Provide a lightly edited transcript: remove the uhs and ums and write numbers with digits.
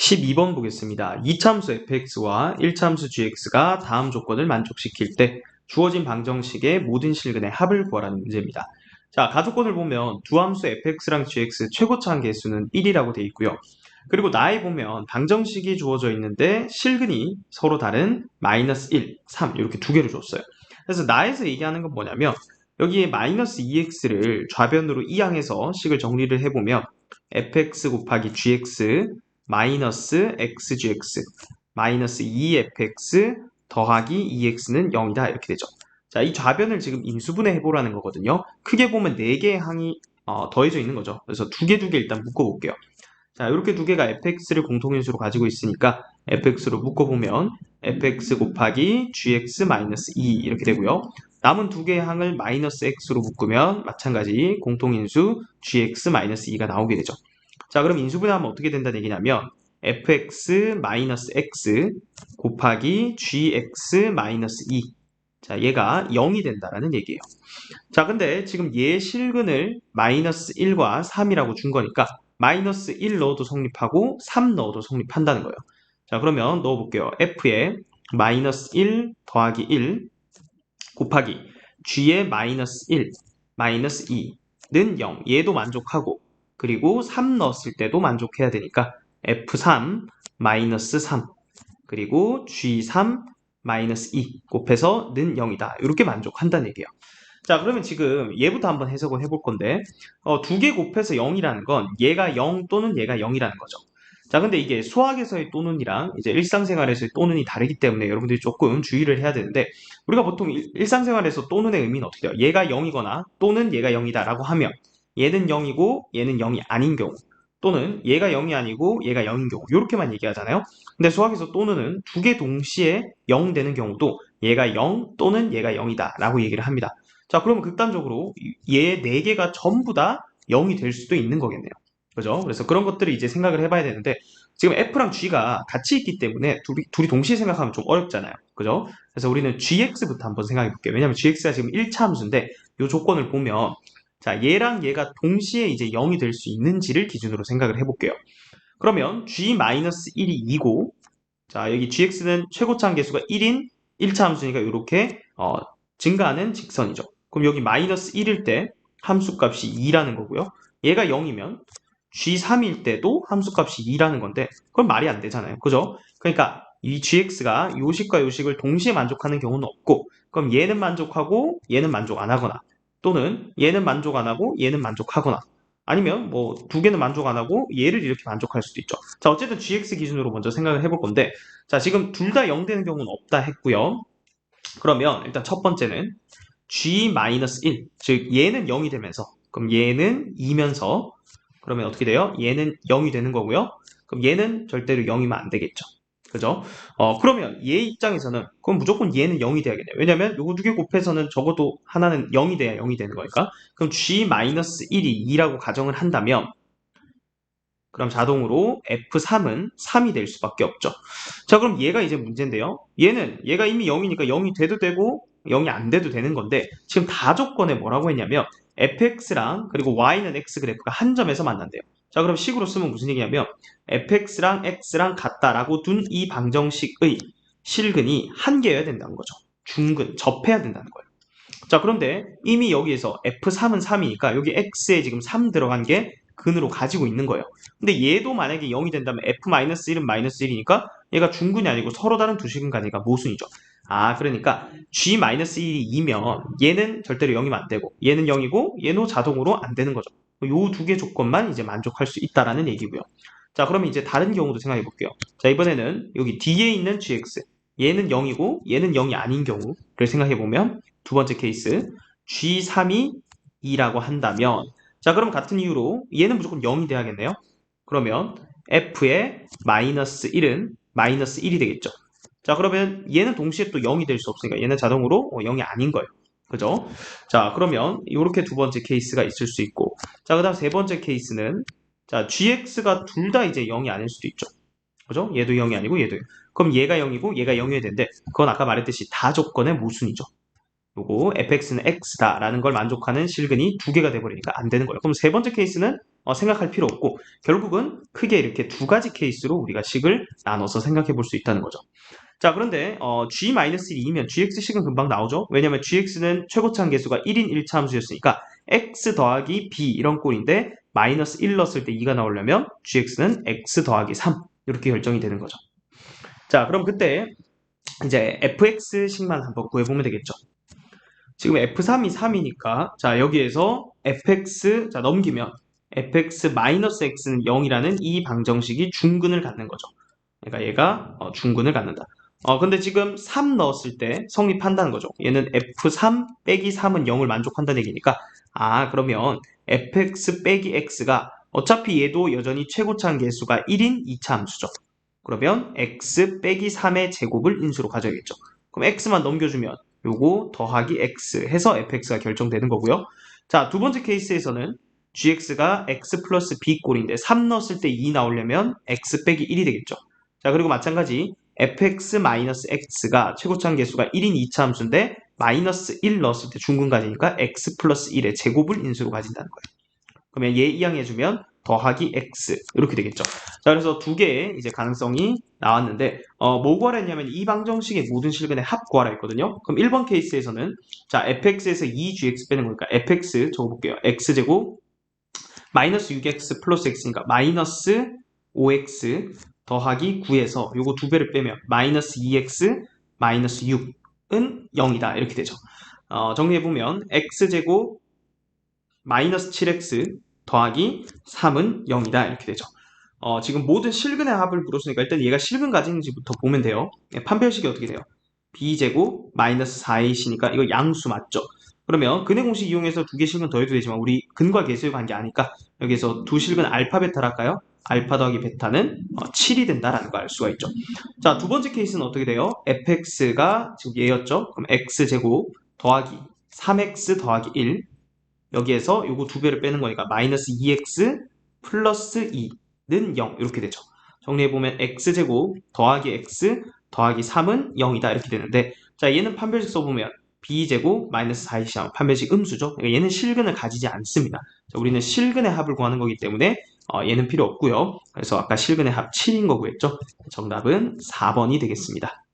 12번 보겠습니다. 이참수 fx와 1참수 gx가 다음 조건을 만족시킬 때 주어진 방정식의 모든 실근의 합을 구하라는 문제입니다. 자, 가조건을 보면 두 함수 fx랑 gx 최고차한 개수는 1이라고 되어 있고요. 그리고 나에 보면 방정식이 주어져 있는데 실근이 서로 다른 마이너스 1, 3 이렇게 두 개를 줬어요. 그래서 나에서 얘기하는 건 뭐냐면 여기에 마이너스 2x를 좌변으로 이항해서 식을 정리를 해보면 fx 곱하기 gx 마이너스 xgx 마이너스 2fx 더하기 2x는 0이다 이렇게 되죠. 자, 이 좌변을 지금 인수분해 해보라는 거거든요. 크게 보면 4개의 항이 더해져 있는 거죠. 그래서 두 개 일단 묶어볼게요. 자, 이렇게 두 개가 fx를 공통인수로 가지고 있으니까 fx로 묶어보면 fx 곱하기 gx 마이너스 2 이렇게 되고요. 남은 두 개의 항을 마이너스 x로 묶으면 마찬가지 공통인수 gx 마이너스 2가 나오게 되죠. 자, 그럼 인수분해하면 어떻게 된다는 얘기냐면 fx 마이너스 x 곱하기 gx 마이너스 2. 자, 얘가 0이 된다라는 얘기예요. 자, 근데 지금 얘 실근을 마이너스 1과 3이라고 준 거니까 마이너스 1 넣어도 성립하고 3 넣어도 성립한다는 거예요. 자, 그러면 넣어볼게요. f에 마이너스 1 더하기 1 곱하기 g의 마이너스 1 마이너스 2는 0. 얘도 만족하고 그리고 3 넣었을 때도 만족해야 되니까 f3 마이너스 3 그리고 g3 마이너스 2 곱해서 는 0이다. 이렇게 만족한다는 얘기예요. 자, 그러면 지금 얘부터 한번 해석을 해볼 건데 두 개 곱해서 0이라는 건 얘가 0 또는 얘가 0이라는 거죠. 자, 근데 이게 수학에서의 또는이랑 이제 일상생활에서의 또는이 다르기 때문에 여러분들이 조금 주의를 해야 되는데 우리가 보통 일상생활에서 또는의 의미는 어떻게 돼요? 얘가 0이거나 또는 얘가 0이다 라고 하면 얘는 0이고 얘는 0이 아닌 경우 또는 얘가 0이 아니고 얘가 0인 경우 이렇게만 얘기하잖아요. 근데 수학에서 또는은 두 개 동시에 0 되는 경우도 얘가 0 또는 얘가 0이다 라고 얘기를 합니다. 자, 그러면 극단적으로 얘 4개가 전부 다 0이 될 수도 있는 거겠네요. 그죠? 그래서 그런 것들을 이제 생각을 해봐야 되는데 지금 F랑 G가 같이 있기 때문에 둘이 동시에 생각하면 좀 어렵잖아요. 그죠? 그래서 우리는 GX부터 한번 생각해 볼게요. 왜냐면 GX가 지금 1차 함수인데 이 조건을 보면 자, 얘랑 얘가 동시에 이제 0이 될 수 있는지를 기준으로 생각을 해볼게요. 그러면 G-1이 2고 자, 여기 GX는 최고차한 개수가 1인 1차 함수니까 이렇게 증가하는 직선이죠. 그럼 여기 마이너스 1일 때 함수값이 2라는 거고요. 얘가 0이면 G3일 때도 함수값이 2라는 건데 그건 말이 안 되잖아요. 그죠? 그러니까 이 GX가 요식과 요식을 동시에 만족하는 경우는 없고 그럼 얘는 만족하고 얘는 만족 안 하거나 또는 얘는 만족 안 하고 얘는 만족하거나 아니면 뭐 두 개는 만족 안 하고 얘를 이렇게 만족할 수도 있죠. 자, 어쨌든 GX 기준으로 먼저 생각을 해볼 건데 자, 지금 둘 다 0 되는 경우는 없다 했고요. 그러면 일단 첫 번째는 G-1, 즉 얘는 0이 되면서 그럼 얘는 2면서 그러면 어떻게 돼요? 얘는 0이 되는 거고요. 그럼 얘는 절대로 0이면 안 되겠죠. 그죠? 그러면 얘 입장에서는 그럼 무조건 얘는 0이 돼야겠네요. 왜냐면 요거 두 개 곱해서는 적어도 하나는 0이 돼야 0이 되는 거니까. 그럼 G-1이 2라고 가정을 한다면 그럼 자동으로 F3은 3이 될 수밖에 없죠. 자, 그럼 얘가 이제 문제인데요. 얘가 이미 0이니까 0이 돼도 되고 0이 안 돼도 되는 건데 지금 다 조건에 뭐라고 했냐면 fx랑 그리고 y는 x 그래프가 한 점에서 만난대요. 자, 그럼 식으로 쓰면 무슨 얘기냐면 fx랑 x랑 같다라고 둔 이 방정식의 실근이 한 개여야 된다는 거죠. 중근, 접해야 된다는 거예요. 자, 그런데 이미 여기에서 F3은 3이니까 여기 X에 지금 3 들어간 게 근으로 가지고 있는 거예요. 근데 얘도 만약에 0이 된다면 F-1은 마이너스 1이니까 얘가 중근이 아니고 서로 다른 두 식은가니까 모순이죠. 아, 그러니까 G-1이 2면 얘는 절대로 0이면 안 되고 얘는 0이고 얘는 자동으로 안 되는 거죠. 요 두 개 조건만 이제 만족할 수 있다라는 얘기고요. 자, 그러면 이제 다른 경우도 생각해 볼게요. 자, 이번에는 여기 D에 있는 GX 얘는 0이고 얘는 0이 아닌 경우를 생각해 보면 두 번째 케이스 G3이 2라고 한다면 자, 그럼 같은 이유로 얘는 무조건 0이 돼야겠네요. 그러면 F의 마이너스 1은 마이너스 1이 되겠죠. 자, 그러면 얘는 동시에 또 0이 될 수 없으니까 얘는 자동으로 0이 아닌 거예요. 그죠? 자, 그러면 이렇게 두 번째 케이스가 있을 수 있고 자, 그 다음 세 번째 케이스는 자, GX가 둘 다 이제 0이 아닐 수도 있죠. 그죠? 얘도 0이 아니고 얘도 0. 그럼 얘가 0이고 얘가 0이어야 되는데 그건 아까 말했듯이 다 조건의 모순이죠. 요거 fx는 x다라는 걸 만족하는 실근이 두 개가 돼버리니까 안 되는 거예요. 그럼 세 번째 케이스는 생각할 필요 없고 결국은 크게 이렇게 두 가지 케이스로 우리가 식을 나눠서 생각해 볼 수 있다는 거죠. 자, 그런데 G-1이면 GX식은 금방 나오죠? 왜냐면 GX는 최고차항 계수가 1인 1차 함수였으니까 X 더하기 B 이런 꼴인데 마이너스 1 넣었을 때 2가 나오려면 GX는 X 더하기 3 이렇게 결정이 되는 거죠. 자, 그럼 그때 이제 fx식만 한번 구해보면 되겠죠. 지금 f3이 3이니까 자, 여기에서 fx 자, 넘기면 fx-x는 0이라는 이 방정식이 중근을 갖는 거죠. 그러니까 얘가 중근을 갖는다. 근데 지금 3 넣었을 때 성립한다는 거죠. 얘는 f3 빼기 3은 0을 만족한다는 얘기니까 그러면 fx 빼기 x가 어차피 얘도 여전히 최고차항 계수가 1인 2차 함수죠. 그러면 x 빼기 3의 제곱을 인수로 가져야겠죠. 그럼 x만 넘겨주면 요거 더하기 x 해서 fx가 결정되는 거고요. 자, 두 번째 케이스에서는 gx가 x 플러스 b 꼴인데 3 넣었을 때 2 나오려면 x 빼기 1이 되겠죠. 자, 그리고 마찬가지 fx-x가 최고차항 계수가 1인 2차 함수인데 마이너스 1 넣었을 때 중근 가지니까 x 플러스 1의 제곱을 인수로 가진다는 거예요. 그러면 얘 이항해주면 더하기 x 이렇게 되겠죠. 자, 그래서 두 개의 이제 가능성이 나왔는데 뭐 구하랬냐면 이 방정식의 모든 실근의 합 구하라 했거든요. 그럼 1번 케이스에서는 자, fx에서 2gx 빼는 거니까 fx 적어볼게요. x제곱 마이너스 6x 플러스 x니까 마이너스 5x 더하기 9에서 요거 두 배를 빼면 마이너스 2x 마이너스 6은 0이다 이렇게 되죠. 정리해보면 x제곱 마이너스 7x 더하기 3은 0이다 이렇게 되죠. 지금 모든 실근의 합을 물었으니까 일단 얘가 실근 가진지부터 보면 돼요. 판별식이 어떻게 돼요? b제곱 마이너스 4ac니까 이거 양수 맞죠? 그러면 근의 공식 이용해서 두 개 실근 더해도 되지만 우리 근과 계수의 관계 아니까 여기서 두 실근 알파 베타를 할까요? 알파 더하기 베타는 7이 된다라는 거 알 수가 있죠. 자, 두 번째 케이스는 어떻게 돼요? fx가 지금 얘였죠? 그럼 x제곱 더하기 3x 더하기 1 여기에서 요거 두 배를 빼는 거니까 마이너스 2x 플러스 2는 0 이렇게 되죠. 정리해보면 x제곱 더하기 x 더하기 3은 0이다 이렇게 되는데 자, 얘는 판별식 써보면 b제곱 마이너스 4ac 판별식 음수죠. 그러니까 얘는 실근을 가지지 않습니다. 자, 우리는 실근의 합을 구하는 거기 때문에 얘는 필요 없고요. 그래서 아까 실근의 합 7인 거 구했죠. 정답은 4번이 되겠습니다.